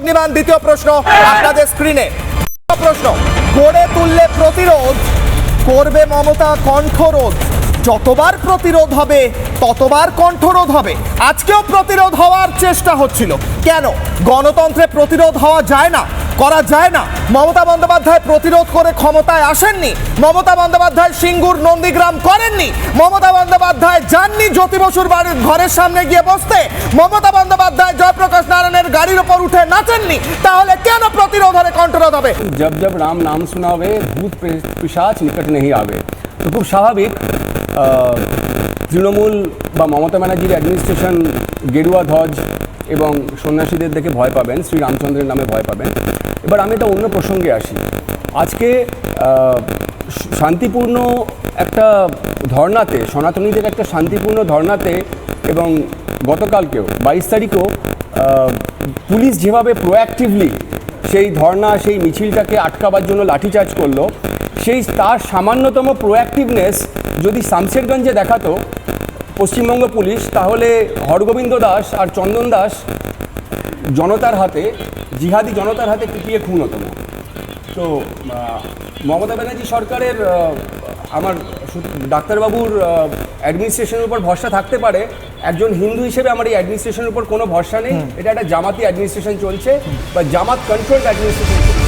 অগ্নিবাণ দ্বিতীয় প্রশ্ন আপনাদের স্ক্রিনে। প্রশ্ন, গড়ে তুললে প্রতিরোধ, করবে মমতা কণ্ঠরোধ। যতবার প্রতিরোধ হবে ততবার কণ্ঠরোধ হবে। আজকেও প্রতিরোধ হওয়ার চেষ্টা হচ্ছিল। কেন? গণতন্ত্রে প্রতিরোধ হওয়া যায় না, করা যায় না। মমতা বন্দ্যোপাধ্যায় প্রতিরোধ করে ক্ষমতায় আসেননি। মমতা বন্দ্যোপাধ্যায় সিঙ্গুর নন্দীগ্রাম করেননি। মমতা বন্দ্যোপাধ্যায় যাননি জ্যোতি বসুর বাড়ির ঘরের সামনে গিয়ে বসতে। মমতা বন্দ্যোপাধ্যায় জয়প্রকাশ নারায়ণের গাড়ির ওপর উঠে নাচেননি। তাহলে কেন প্রতিরোধ হবে, কণ্ঠরোধ হবে? जब जब राम नाम सुनावे भूत पिशाच निकट नहीं आवे। तो খুব স্বাভাবিক তৃণমূল বা মমতা ব্যানার্জির অ্যাডমিনিস্ট্রেশন গেরুয়া ধ্বজ এবং সন্ন্যাসীদের দেখে ভয় পাবেন, শ্রীরামচন্দ্রের নামে ভয় পাবেন। এবার আমি একটা অন্য প্রসঙ্গে আসি। আজকে শান্তিপূর্ণ একটা ধর্নাতে, সনাতনীদের একটা শান্তিপূর্ণ ধর্নাতে, এবং গতকালকেও 22 তারিখও পুলিশ যেভাবে প্রোঅ্যাক্টিভলি সেই ধর্না, সেই মিছিলটাকে আটকাবার জন্য লাঠিচার্জ করলো, তার সামান্যতম প্রোঅ্যাক্টিভনেস যদি শামশেরগঞ্জে দেখাতো পশ্চিমবঙ্গ পুলিশ, তাহলে হরগোবিন্দ দাস আর চন্দন দাস জনতার হাতে, জিহাদি জনতার হাতে কুপিয়ে খুন হতো না। তো মমতা ব্যানার্জি সরকারের, আমার ডাক্তারবাবুর অ্যাডমিনিস্ট্রেশনের উপর ভরসা থাকতে পারে। একজন হিন্দু হিসেবে আমার এই অ্যাডমিনিস্ট্রেশনের উপর কোনো ভরসা নেই। এটা একটা জামাতি অ্যাডমিনিস্ট্রেশন চলছে, বা জামাত কন্ট্রোলড অ্যাডমিনিস্ট্রেশন চলছে।